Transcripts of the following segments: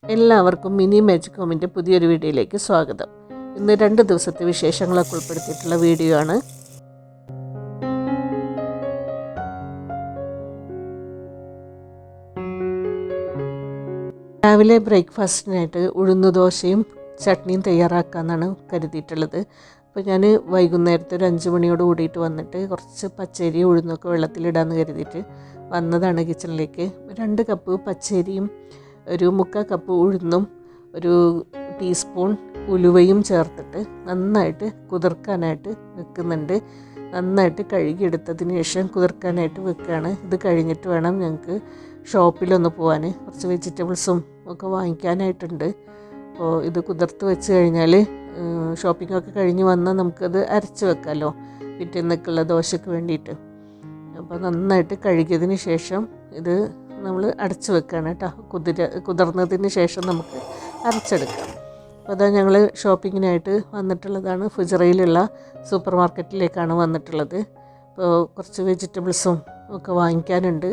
എല്ലാവർക്കും mini magic ഹോമിൻ്റെ പുതിയൊരു വീഡിയോയിലേക്ക് സ്വാഗതം. ഇന്ന് 2 ദിവസത്തെ വിശേഷങ്ങളൊക്കെ ഉൾപ്പെടുത്തിയിട്ടുള്ള വീഡിയോ ആണ്. രാവിലെ ബ്രേക്ക്ഫാസ്റ്റിനായിട്ട് ഉഴുന്നുദോശയും ചട്നിയും തയ്യാറാക്കാമെന്നാണ് കരുതിയിട്ടുള്ളത്. അപ്പോൾ ഞാൻ വൈകുന്നേരത്തെ ഒരു 5 മണിയോട് കൂടിയിട്ട് വന്നിട്ട് കുറച്ച് പച്ചരി ഉഴുന്നൊക്കെ വെള്ളത്തിലിടാമെന്ന് കരുതിയിട്ട് വന്നതാണ് കിച്ചണിലേക്ക്. 2 കപ്പ് പച്ചരിയും ഒരു 3/4 കപ്പ് ഉഴുന്നും ഒരു ടീസ്പൂൺ ഉലുവയും ചേർത്തിട്ട് നന്നായിട്ട് കുതിർക്കാനായിട്ട് വെക്കുന്നുണ്ട്. നന്നായിട്ട് കഴുകിയെടുത്തതിന് ശേഷം കുതിർക്കാനായിട്ട് വെക്കുകയാണ്. ഇത് കഴിഞ്ഞിട്ട് വേണം ഞങ്ങൾക്ക് ഷോപ്പിലൊന്ന് പോകാൻ, കുറച്ച് വെജിറ്റബിൾസും ഒക്കെ വാങ്ങിക്കാനായിട്ടുണ്ട്. അപ്പോൾ ഇത് കുതിർത്ത് വെച്ച് കഴിഞ്ഞാൽ ഷോപ്പിങ്ങൊക്കെ കഴിഞ്ഞ് വന്നാൽ നമുക്കത് അരച്ച് വെക്കാമല്ലോ പിറ്റേന്നൊക്കെയുള്ള ദോശയ്ക്ക് വേണ്ടിയിട്ട്. അപ്പോൾ നന്നായിട്ട് കഴുകിയതിന് ശേഷം ഇത് നമ്മൾ അടച്ച് വെക്കുകയാണ് കേട്ടോ. കുതിർന്നതിന് ശേഷം നമുക്ക് അരച്ചെടുക്കാം. അപ്പോൾ അതാ ഞങ്ങൾ ഷോപ്പിങ്ങിനായിട്ട് വന്നിട്ടുള്ളതാണ്. ഫുജറയിലുള്ള സൂപ്പർ മാർക്കറ്റിലേക്കാണ് വന്നിട്ടുള്ളത്. അപ്പോൾ കുറച്ച് വെജിറ്റബിൾസും ഒക്കെ വാങ്ങിക്കാനുണ്ട്,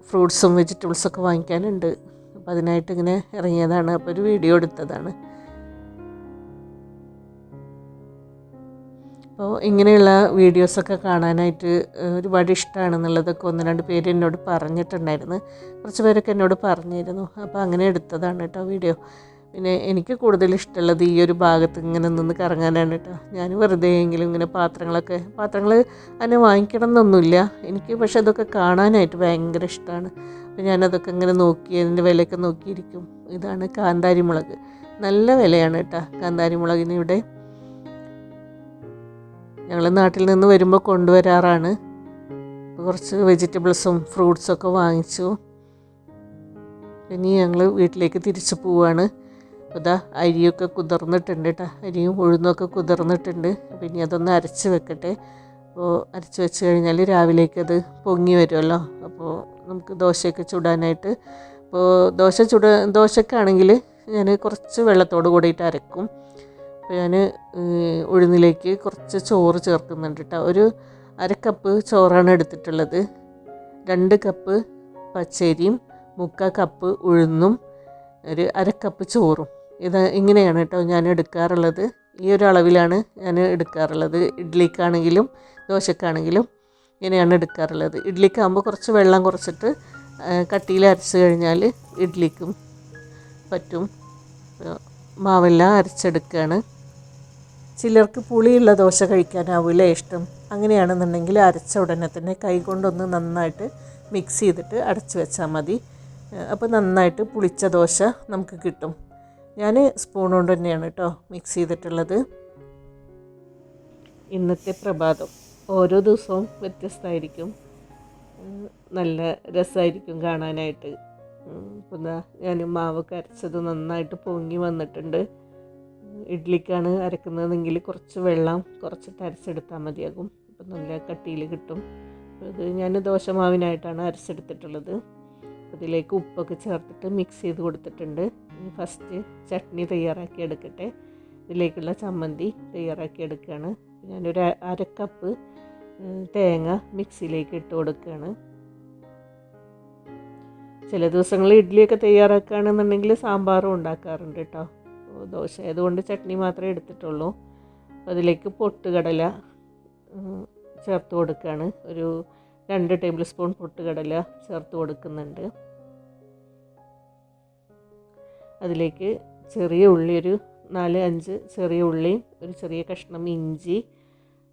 ഫ്രൂട്ട്സും വെജിറ്റബിൾസൊക്കെ വാങ്ങിക്കാനുണ്ട്. അപ്പോൾ അതിനായിട്ട് ഇങ്ങനെ ഇറങ്ങിയതാണ്. അപ്പോൾ ഒരു വീഡിയോ എടുത്തതാണ്. അപ്പോൾ ഇങ്ങനെയുള്ള വീഡിയോസൊക്കെ കാണാനായിട്ട് ഒരുപാട് ഇഷ്ടമാണെന്നുള്ളതൊക്കെ 1-2 പേര് എന്നോട് പറഞ്ഞിട്ടുണ്ടായിരുന്നു. കുറച്ച് പേരൊക്കെ എന്നോട് പറഞ്ഞിരുന്നു. അപ്പോൾ അങ്ങനെ എടുത്തതാണ് കേട്ടോ വീഡിയോ. പിന്നെ എനിക്ക് കൂടുതൽ ഇഷ്ടമുള്ളത് ഈ ഒരു ഭാഗത്ത് ഇങ്ങനെ നിന്ന് കറങ്ങാനാണ് കേട്ടോ. ഞാൻ വെറുതെ എങ്കിലും ഇങ്ങനെ പാത്രങ്ങൾ അങ്ങനെ വാങ്ങിക്കണം എന്നൊന്നുമില്ല എനിക്ക്, പക്ഷേ അതൊക്കെ കാണാനായിട്ട് ഭയങ്കര ഇഷ്ടമാണ്. അപ്പോൾ ഞാനതൊക്കെ ഇങ്ങനെ നോക്കി അതിൻ്റെ വിലയൊക്കെ നോക്കിയിരിക്കും. ഇതാണ് കാന്താരി മുളക്. നല്ല വിലയാണ് കേട്ടോ കാന്താരി മുളകിന് ഇവിടെ. ഞങ്ങൾ നാട്ടിൽ നിന്ന് വരുമ്പോൾ കൊണ്ടുവരാറാണ്. കുറച്ച് വെജിറ്റബിൾസും ഫ്രൂട്ട്സൊക്കെ വാങ്ങിച്ചു. ഇനി ഞങ്ങൾ വീട്ടിലേക്ക് തിരിച്ചു പോവുകയാണ്. അതാ അരിയൊക്കെ കുതിർന്നിട്ടുണ്ട് കേട്ടോ. അരിയും ഉഴുന്നൊക്കെ കുതിർന്നിട്ടുണ്ട്. അപ്പോൾ ഇനി അതൊന്ന് അരച്ച് വെക്കട്ടെ. അപ്പോൾ അരച്ച് വെച്ച് കഴിഞ്ഞാൽ രാവിലേക്ക് അത് പൊങ്ങി വരുമല്ലോ. അപ്പോൾ നമുക്ക് ദോശയൊക്കെ ചുടാനായിട്ട്. അപ്പോൾ ദോശക്കാണെങ്കിൽ ഞാൻ കുറച്ച് വെള്ളത്തോട് കൂടിയിട്ട് അരക്കും. അപ്പോൾ ഞാൻ ഉഴുന്നിലേക്ക് കുറച്ച് ചോറ് ചേർക്കുന്നുണ്ട് കേട്ടോ. ഒരു 1/2 കപ്പ് ചോറാണ് എടുത്തിട്ടുള്ളത്. 2 കപ്പ് പച്ചരിയും 3/4 കപ്പ് ഉഴുന്നും ഒരു 1/2 കപ്പ് ചോറും. ഇത് ഇങ്ങനെയാണ് കേട്ടോ ഞാൻ എടുക്കാറുള്ളത്. ഈ ഒരു അളവിലാണ് ഞാൻ എടുക്കാറുള്ളത്. ഇഡ്ഡലിക്കാണെങ്കിലും ദോശക്കാണെങ്കിലും ഇങ്ങനെയാണ് എടുക്കാറുള്ളത്. ഇഡ്ഡലിക്കാകുമ്പോൾ കുറച്ച് വെള്ളം കുറച്ചിട്ട് കട്ടിയിൽ അരച്ച് കഴിഞ്ഞാൽ ഇഡ്ഡലിക്കും പറ്റും. മാവെല്ലാം അരച്ചെടുക്കുകയാണ്. ചിലർക്ക് പുളിയുള്ള ദോശ കഴിക്കാനാവില്ല ഇഷ്ടം. അങ്ങനെയാണെന്നുണ്ടെങ്കിൽ അരച്ച ഉടനെ തന്നെ കൈ കൊണ്ടൊന്ന് നന്നായിട്ട് മിക്സ് ചെയ്തിട്ട് അടച്ച് വെച്ചാൽ മതി. അപ്പോൾ നന്നായിട്ട് പുളിച്ച ദോശ നമുക്ക് കിട്ടും. ഞാൻ സ്പൂൺ കൊണ്ട് തന്നെയാണ് കേട്ടോ മിക്സ് ചെയ്തിട്ടുള്ളത്. ഇന്നത്തെ പ്രഭാതം ഓരോ ദിവസവും വ്യത്യസ്തമായിരിക്കും. നല്ല രസമായിരിക്കും കാണാനായിട്ട്. അപ്പോൾ ഞാൻ മാവൊക്കെ അരച്ചത് നന്നായിട്ട് പൊങ്ങി വന്നിട്ടുണ്ട്. ഇഡ്ഡലിക്കാണ് അരക്കുന്നതെങ്കിൽ കുറച്ച് വെള്ളം കുറച്ചിട്ട് അരച്ചെടുത്താൽ മതിയാകും. അപ്പം നല്ല കട്ടിയിൽ കിട്ടും. ഇത് ഞാൻ ദോശമാവിനായിട്ടാണ് അരച്ചെടുത്തിട്ടുള്ളത്. അതിലേക്ക് ഉപ്പൊക്കെ ചേർത്തിട്ട് മിക്സ് ചെയ്ത് കൊടുത്തിട്ടുണ്ട്. ഫസ്റ്റ് ചട്നി തയ്യാറാക്കി എടുക്കട്ടെ. ഇതിലേക്കുള്ള ചമ്മന്തി തയ്യാറാക്കി എടുക്കുകയാണ്. ഞാനൊരു 1/2 കപ്പ് തേങ്ങ മിക്സിയിലേക്ക് ഇട്ട് കൊടുക്കുകയാണ്. ചില ദിവസങ്ങളിൽ ഇഡ്ഡലിയൊക്കെ തയ്യാറാക്കുകയാണെന്നുണ്ടെങ്കിൽ സാമ്പാറും ഉണ്ടാക്കാറുണ്ട് കേട്ടോ. ദോശ ആയതുകൊണ്ട് ചട്നി മാത്രമേ എടുത്തിട്ടുള്ളൂ. അതിലേക്ക് പൊട്ടുകടല ചേർത്ത് കൊടുക്കുകയാണ്. ഒരു 2 ടേബിൾ സ്പൂൺ പൊട്ടുകടല ചേർത്ത് കൊടുക്കുന്നുണ്ട്. അതിലേക്ക് ചെറിയ ഉള്ളി ഒരു 4-5 ചെറിയ ഉള്ളിയും ഒരു ചെറിയ കഷ്ണം ഇഞ്ചി,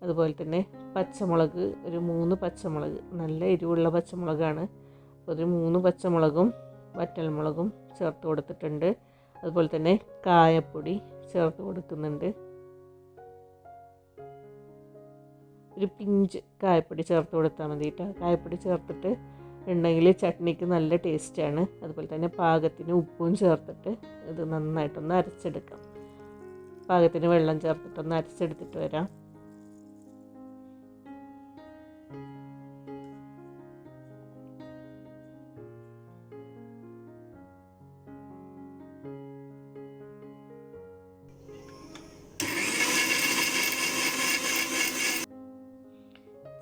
അതുപോലെ തന്നെ പച്ചമുളക് ഒരു 3 പച്ചമുളക്, നല്ല എരിവുള്ള പച്ചമുളകാണ്. അപ്പോൾ ഒരു 3 പച്ചമുളകും വറ്റൽമുളകും ചേർത്ത് കൊടുത്തിട്ടുണ്ട്. അതുപോലെ തന്നെ കായപ്പൊടി ചേർത്ത് കൊടുക്കുന്നുണ്ട്. ഒരു പിഞ്ച് കായപ്പൊടി ചേർത്ത് കൊടുത്താൽ മതി കേട്ടോ. കായപ്പൊടി ചേർത്തിട്ട് ഉണ്ടെങ്കിൽ ചട്നിക്ക് നല്ല ടേസ്റ്റാണ്. അതുപോലെ തന്നെ പാകത്തിന് ഉപ്പും ചേർത്തിട്ട് ഇത് നന്നായിട്ടൊന്ന് അരച്ചെടുക്കാം. പാകത്തിന് വെള്ളം ചേർത്തിട്ടൊന്ന് അരച്ചെടുത്തിട്ട് വരാം.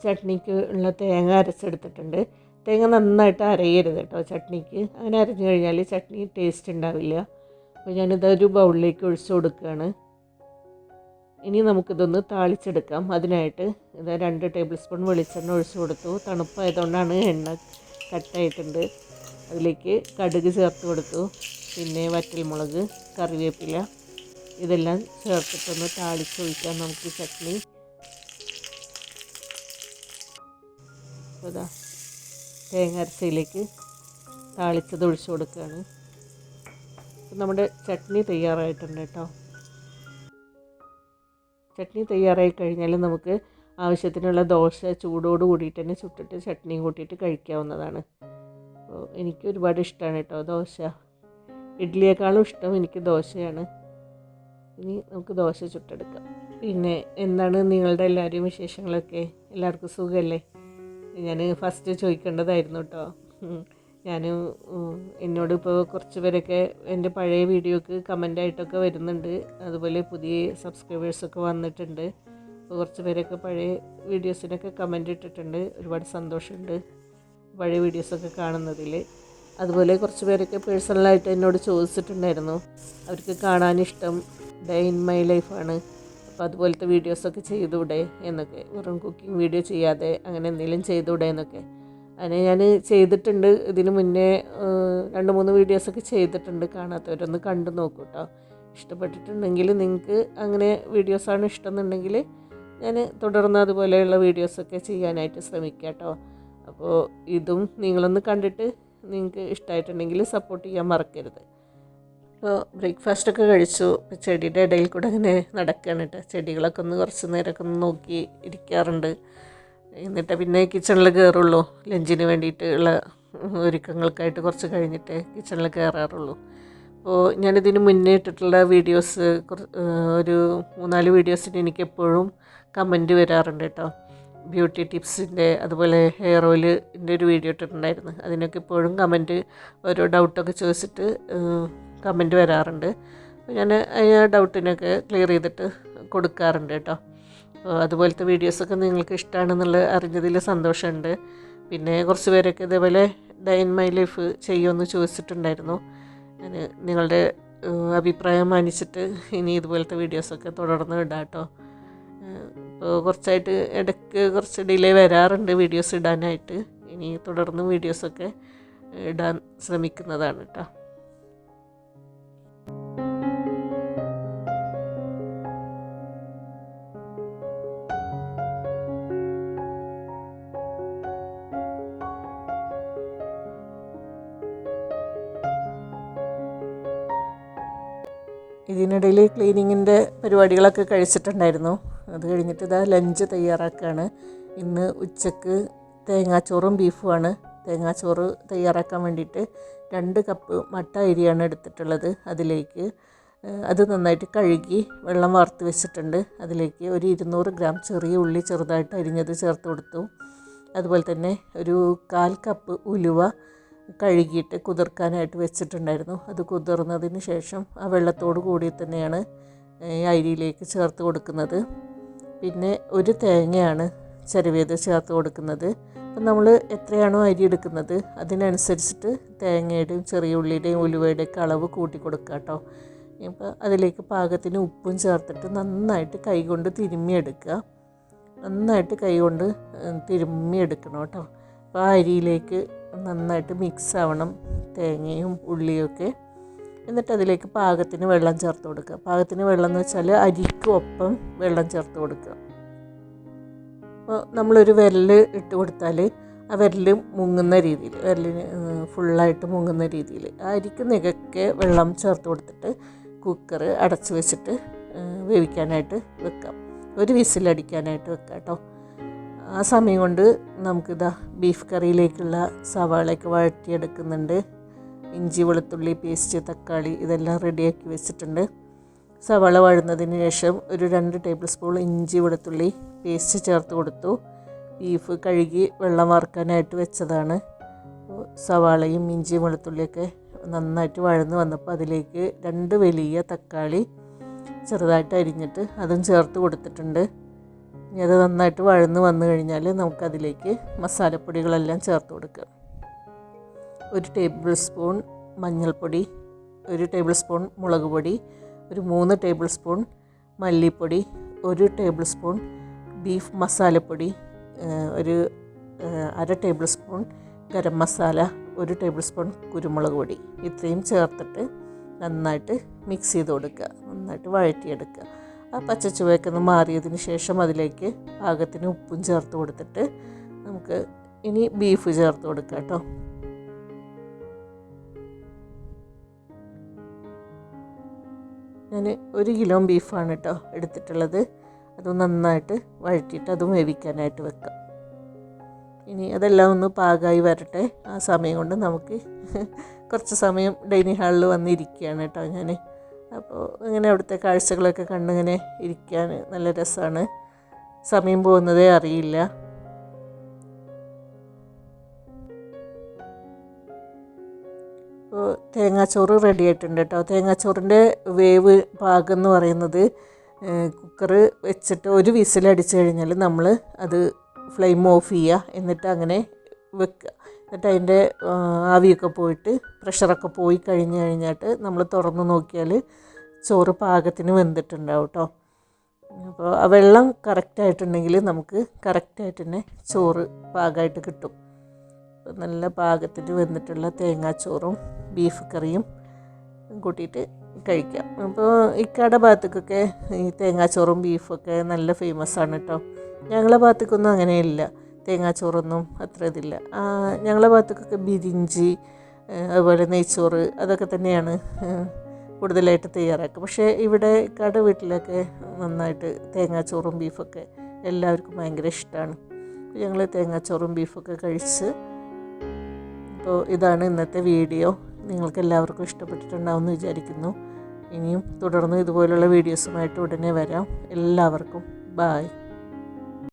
ചട്നിക്ക് ഉള്ള തേങ്ങ അരച്ചെടുത്തിട്ടുണ്ട്. തേങ്ങ നന്നായിട്ട് അരയരുത് കേട്ടോ ചട്നിക്ക്. അങ്ങനെ അരഞ്ഞു കഴിഞ്ഞാൽ ചട്നി ടേസ്റ്റ് ഉണ്ടാവില്ല. അപ്പോൾ ഞാനിതൊരു ബൗളിലേക്ക് ഒഴിച്ചു കൊടുക്കുകയാണ്. ഇനി നമുക്കിതൊന്ന് താളിച്ചെടുക്കാം. അതിനായിട്ട് ഇത് 2 ടേബിൾ സ്പൂൺ വെളിച്ചെണ്ണ ഒഴിച്ചു കൊടുത്തു. തണുപ്പായതുകൊണ്ടാണ് എണ്ണ കട്ടായിട്ടുണ്ട്. അതിലേക്ക് കടുക് ചേർത്ത് കൊടുത്തു. പിന്നെ വറ്റൽമുളക്, കറിവേപ്പില ഇതെല്ലാം ചേർത്തിട്ടൊന്ന് താളിച്ചൊഴിക്കാം നമുക്ക് ചട്നി. അതാ തേങ്ങ അരച്ചയിലേക്ക് താളിച്ചത് ഒഴിച്ചു കൊടുക്കുകയാണ്. നമ്മുടെ ചട്നി തയ്യാറായിട്ടുണ്ട് കേട്ടോ. ചട്നി തയ്യാറായി കഴിഞ്ഞാൽ നമുക്ക് ആവശ്യത്തിനുള്ള ദോശ ചൂടോട് കൂടിയിട്ട് തന്നെ ചുട്ടിട്ട് ചട്നിയും കൂട്ടിയിട്ട് കഴിക്കാവുന്നതാണ്. അപ്പോൾ എനിക്ക് ഒരുപാട് ഇഷ്ടമാണ് കേട്ടോ ദോശ. ഇഡ്ഡലിയേക്കാളും ഇഷ്ടം എനിക്ക് ദോശയാണ്. ഇനി നമുക്ക് ദോശ ചുട്ടെടുക്കാം. പിന്നെ എന്താണ് നിങ്ങളുടെ എല്ലാവരും വിശേഷങ്ങളൊക്കെ? എല്ലാവർക്കും സുഖമല്ലേ? ഞാൻ ഫസ്റ്റ് ചോദിക്കേണ്ടതായിരുന്നു കേട്ടോ. എന്നോട് ഇപ്പോൾ കുറച്ച് പേരൊക്കെ എൻ്റെ പഴയ വീഡിയോക്ക് കമൻ്റായിട്ടൊക്കെ വരുന്നുണ്ട്. അതുപോലെ പുതിയ സബ്സ്ക്രൈബേഴ്സൊക്കെ വന്നിട്ടുണ്ട്. അപ്പോൾ കുറച്ച് പേരൊക്കെ പഴയ വീഡിയോസിനൊക്കെ കമൻ്റ് ഇട്ടിട്ടുണ്ട്. ഒരുപാട് സന്തോഷമുണ്ട് പഴയ വീഡിയോസൊക്കെ കാണുന്നതിൽ. അതുപോലെ കുറച്ച് പേരൊക്കെ പേഴ്സണലായിട്ട് എന്നോട് ചോദിച്ചിട്ടുണ്ടായിരുന്നു, അവർക്ക് കാണാനിഷ്ടം ഡേ ഇൻ മൈ ലൈഫാണ്, അപ്പോൾ അതുപോലത്തെ വീഡിയോസൊക്കെ ചെയ്തുകൂടെ എന്നൊക്കെ. വെറും കുക്കിംഗ് വീഡിയോ ചെയ്യാതെ അങ്ങനെ എന്തെങ്കിലും ചെയ്തുകൂടെ എന്നൊക്കെ. അങ്ങനെ ഞാൻ ചെയ്തിട്ടുണ്ട്. ഇതിന് മുന്നേ 2-3 വീഡിയോസൊക്കെ ചെയ്തിട്ടുണ്ട്. കാണാത്തവരൊന്ന് കണ്ടു നോക്കൂ കേട്ടോ. ഇഷ്ടപ്പെട്ടിട്ടുണ്ടെങ്കിൽ നിങ്ങൾക്ക് അങ്ങനെ വീഡിയോസാണ് ഇഷ്ടമെന്നുണ്ടെങ്കിൽ ഞാൻ തുടർന്ന് അതുപോലെയുള്ള വീഡിയോസൊക്കെ ചെയ്യാനായിട്ട് ശ്രമിക്കാം കേട്ടോ. അപ്പോൾ ഇതും നിങ്ങളൊന്ന് കണ്ടിട്ട് നിങ്ങൾക്ക് ഇഷ്ടമായിട്ടുണ്ടെങ്കിൽ സപ്പോർട്ട് ചെയ്യാൻ മറക്കരുത്. അപ്പോൾ ബ്രേക്ക്ഫാസ്റ്റൊക്കെ കഴിച്ചു. ഇപ്പോൾ ചെടിയുടെ ഇടയിൽ കൂടെ അങ്ങനെ നടക്കുകയാണ് കേട്ടോ. ചെടികളൊക്കെ ഒന്ന് കുറച്ച് നേരമൊക്കെ ഒന്ന് നോക്കി ഇരിക്കാറുണ്ട്. എന്നിട്ട് പിന്നെ കിച്ചണിൽ കയറുള്ളൂ. ലഞ്ചിന് വേണ്ടിയിട്ടുള്ള ഒരുക്കങ്ങൾക്കായിട്ട് കുറച്ച് കഴിഞ്ഞിട്ട് കിച്ചണിൽ കയറാറുള്ളൂ. അപ്പോൾ ഞാനിതിന് മുന്നേ ഇട്ടിട്ടുള്ള വീഡിയോസ് ഒരു 3-4 വീഡിയോസിന് എനിക്കെപ്പോഴും കമൻറ്റ് വരാറുണ്ട് കേട്ടോ. ബ്യൂട്ടി ടിപ്സിൻ്റെ അതുപോലെ ഹെയർ ഓയിലിൻ്റെ ഒരു വീഡിയോ ഇട്ടിട്ടുണ്ടായിരുന്നു. അതിനൊക്കെ ഇപ്പോഴും കമൻറ്റ് ഓരോ ഡൗട്ടൊക്കെ ചോദിച്ചിട്ട് കമൻറ്റ് വരാറുണ്ട്. അപ്പോൾ ഞാൻ ആ ഡൗട്ടിനൊക്കെ ക്ലിയർ ചെയ്തിട്ട് കൊടുക്കാറുണ്ട് കേട്ടോ. അതുപോലത്തെ വീഡിയോസൊക്കെ നിങ്ങൾക്ക് ഇഷ്ടമാണെന്നുള്ള അറിഞ്ഞതിൽ സന്തോഷമുണ്ട്. പിന്നെ കുറച്ച് പേരൊക്കെ ഇതേപോലെ ഡേ ഇൻ മൈ ലൈഫ് ചെയ്യുമെന്ന് ചോദിച്ചിട്ടുണ്ടായിരുന്നു. ഞാൻ നിങ്ങളുടെ അഭിപ്രായം മാനിച്ചിട്ട് ഇനി ഇതുപോലത്തെ വീഡിയോസൊക്കെ തുടർന്ന് ഇടാം കേട്ടോ. ഇപ്പോൾ കുറച്ചായിട്ട് ഇടയ്ക്ക് കുറച്ച് ഡിലേ വരാറുണ്ട് വീഡിയോസ് ഇടാനായിട്ട്. ഇനി തുടർന്ന് വീഡിയോസൊക്കെ ഇടാൻ ശ്രമിക്കുന്നതാണ് കേട്ടോ. ഇതിനിടയിൽ ക്ലീനിങ്ങിൻ്റെ പരിപാടികളൊക്കെ കഴിച്ചിട്ടുണ്ടായിരുന്നു. അത് കഴിഞ്ഞിട്ട് ഇതാ ലഞ്ച് തയ്യാറാക്കുകയാണ്. ഇന്ന് ഉച്ചക്ക് തേങ്ങാച്ചോറും ബീഫുമാണ്. തേങ്ങാച്ചോറ് തയ്യാറാക്കാൻ വേണ്ടിയിട്ട് 2 കപ്പ് മട്ട അരിയാണ് എടുത്തിട്ടുള്ളത്. അതിലേക്ക് അത് നന്നായിട്ട് കഴുകി വെള്ളം വാർത്ത് വെച്ചിട്ടുണ്ട്. അതിലേക്ക് ഒരു 200 ഗ്രാം ചെറിയ ഉള്ളി ചെറുതായിട്ട് അരിഞ്ഞത് ചേർത്ത് കൊടുത്തു. അതുപോലെ തന്നെ ഒരു 1/4 കപ്പ് ഉലുവ കഴുകിയിട്ട് കുതിർക്കാനായിട്ട് വെച്ചിട്ടുണ്ടായിരുന്നു. അത് കുതിർന്നതിന് ശേഷം ആ വെള്ളത്തോട് കൂടി തന്നെയാണ് അരിയിലേക്ക് ചേർത്ത് കൊടുക്കുന്നത്. പിന്നെ ഒരു തേങ്ങയാണ് ചിരവിയത് ചേർത്ത് കൊടുക്കുന്നത്. അപ്പം നമ്മൾ എത്രയാണോ അരി എടുക്കുന്നത് അതിനനുസരിച്ചിട്ട് തേങ്ങയുടെയും ചെറിയ ഉള്ളിയുടെയും ഉലുവയുടെയൊക്കെ അളവ് കൂട്ടി കൊടുക്കുക കേട്ടോ. അപ്പോൾ അതിലേക്ക് പാകത്തിന് ഉപ്പും ചേർത്തിട്ട് നന്നായിട്ട് കൈകൊണ്ട് തിരുമ്മിയെടുക്കുക. നന്നായിട്ട് കൈകൊണ്ട് തിരുമ്മിയെടുക്കണം കേട്ടോ. അപ്പോൾ ആ അരിയിലേക്ക് നന്നായിട്ട് മിക്സ് ആവണം തേങ്ങയും ഉള്ളിയൊക്കെ. എന്നിട്ട് അതിലേക്ക് പാകത്തിന് വെള്ളം ചേർത്ത് കൊടുക്കുക. പാകത്തിന് വെള്ളം എന്ന് വെച്ചാൽ അരിക്ക് ഒപ്പം വെള്ളം ചേർത്ത് കൊടുക്കുക. അപ്പോൾ നമ്മളൊരു വിരൽ ഇട്ട് കൊടുത്താൽ ആ വിരൽ മുങ്ങുന്ന രീതിയിൽ, വിരലിന് ഫുള്ളായിട്ട് മുങ്ങുന്ന രീതിയിൽ ആ അരിക്ക് നികക്കെ വെള്ളം ചേർത്ത് കൊടുത്തിട്ട് കുക്കർ അടച്ച് വെച്ചിട്ട് വേവിക്കാനായിട്ട് വെക്കാം. ഒരു വിസിലടിക്കാനായിട്ട് വെക്കാം കേട്ടോ. ആ സമയം കൊണ്ട് നമുക്കിതാ ബീഫ് കറിയിലേക്കുള്ള സവാളയൊക്കെ വഴറ്റിയെടുക്കുന്നുണ്ട്. ഇഞ്ചി വെളുത്തുള്ളി പേസ്റ്റ്, തക്കാളി ഇതെല്ലാം റെഡിയാക്കി വെച്ചിട്ടുണ്ട്. സവാള വഴന്നതിന് ശേഷം ഒരു 2 ടേബിൾ സ്പൂൺ ഇഞ്ചി വെളുത്തുള്ളി പേസ്റ്റ് ചേർത്ത് കൊടുത്തു. ബീഫ് കഴുകി വെള്ളം വറുക്കാനായിട്ട് വെച്ചതാണ്. സവാളയും ഇഞ്ചിയും വെളുത്തുള്ളിയൊക്കെ നന്നായിട്ട് വഴന്ന് വന്നപ്പോൾ അതിലേക്ക് 2 വലിയ തക്കാളി ചെറുതായിട്ട് അരിഞ്ഞിട്ട് അതും ചേർത്ത് കൊടുത്തിട്ടുണ്ട്. ഇനി അത് നന്നായിട്ട് വഴന്ന് വന്നു കഴിഞ്ഞാൽ നമുക്കതിലേക്ക് മസാലപ്പൊടികളെല്ലാം ചേർത്ത് കൊടുക്കാം. 1 ടേബിൾ സ്പൂൺ മഞ്ഞൾപ്പൊടി, 1 ടേബിൾ സ്പൂൺ മുളക് പൊടി, ഒരു 3 ടേബിൾ സ്പൂൺ മല്ലിപ്പൊടി, 1 ടേബിൾ സ്പൂൺ ബീഫ് മസാലപ്പൊടി, ഒരു 1/2 table spoon garam masala, 1 table spoon കുരുമുളക് പൊടി. ഇത്രയും ചേർത്തിട്ട് നന്നായിട്ട് മിക്സ് ചെയ്ത് കൊടുക്കുക, നന്നായിട്ട് വഴറ്റിയെടുക്കുക. ആ പച്ചച്ചുവയൊക്കെ ഒന്ന് മാറിയതിന് ശേഷം അതിലേക്ക് പാകത്തിന് ഉപ്പും ചേർത്ത് കൊടുത്തിട്ട് നമുക്ക് ഇനി ബീഫ് ചേർത്ത് കൊടുക്കാം കേട്ടോ. ഞാൻ 1 കിലോ ബീഫാണ് കേട്ടോ എടുത്തിട്ടുള്ളത്. അത് നന്നായിട്ട് വഴറ്റിയിട്ട് അതും വേവിക്കാനായിട്ട് വെക്കാം. ഇനി അതെല്ലാം ഒന്ന് പാകമായി വരട്ടെ. ആ സമയം കൊണ്ട് നമുക്ക് കുറച്ച് സമയം ഡൈനിങ് ഹാളിൽ വന്നിരിക്കുകയാണ് കേട്ടോ ഞാൻ. അപ്പോൾ ഇങ്ങനെ അവിടുത്തെ കാഴ്ചകളൊക്കെ കണ്ടിങ്ങനെ ഇരിക്കാൻ നല്ല രസമാണ്. സമയം പോകുന്നതേ അറിയില്ല. അപ്പോൾ തേങ്ങാച്ചോറ് റെഡി ആയിട്ടുണ്ട് കേട്ടോ. തേങ്ങാച്ചോറിൻ്റെ വേവ് പാകം എന്ന് പറയുന്നത് കുക്കർ വെച്ചിട്ട് 1 വിസിലടിച്ച് കഴിഞ്ഞാൽ നമ്മൾ അത് ഫ്ലെയിം ഓഫ് ചെയ്യുക, എന്നിട്ട് അങ്ങനെ വെക്കുക. എന്നിട്ട് അതിൻ്റെ ആവിയൊക്കെ പോയിട്ട് പ്രഷറൊക്കെ പോയി കഴിഞ്ഞിട്ട് നമ്മൾ തുറന്ന് നോക്കിയാൽ ചോറ് പാകത്തിന് വെന്തിട്ടുണ്ടാവും കേട്ടോ. അപ്പോൾ ആ വെള്ളം കറക്റ്റായിട്ടുണ്ടെങ്കിൽ നമുക്ക് കറക്റ്റായിട്ട് തന്നെ ചോറ് പാകമായിട്ട് കിട്ടും. നല്ല പാകത്തിന് വെന്തിട്ടുള്ള തേങ്ങാച്ചോറും ബീഫ് കറിയും കൂട്ടിയിട്ട് കഴിക്കാം. അപ്പോൾ ഇക്കയുടെ ഭാഗത്തേക്കൊക്കെ ഈ തേങ്ങാച്ചോറും ബീഫൊക്കെ നല്ല ഫേമസ് ആണ് കേട്ടോ. ഞങ്ങളുടെ ഭാഗത്തേക്കൊന്നും അങ്ങനെയില്ല, തേങ്ങാച്ചോറൊന്നും അത്ര ഇതില്ല. ഞങ്ങളുടെ ഭാഗത്തേക്കൊക്കെ ബിരിഞ്ചി, അതുപോലെ നെയ്ച്ചോറ് അതൊക്കെ തന്നെയാണ് കൂടുതലായിട്ട് തയ്യാറാക്കുക. പക്ഷേ ഇവിടെ ഇക്കയുടെ വീട്ടിലൊക്കെ നന്നായിട്ട് തേങ്ങാച്ചോറും ബീഫൊക്കെ എല്ലാവർക്കും ഭയങ്കര ഇഷ്ടമാണ്. ഞങ്ങൾ തേങ്ങാച്ചോറും ബീഫൊക്കെ കഴിച്ച്. അപ്പോൾ ഇതാണ് ഇന്നത്തെ വീഡിയോ. നിങ്ങൾക്ക് എല്ലാവർക്കും ഇഷ്ടപ്പെട്ടിട്ടുണ്ടാവുമെന്ന് വിചാരിക്കുന്നു. ഇനിയും തുടർന്ന് ഇതുപോലുള്ള വീഡിയോസുമായിട്ട് ഉടനെ വരാം. എല്ലാവർക്കും ബായ്.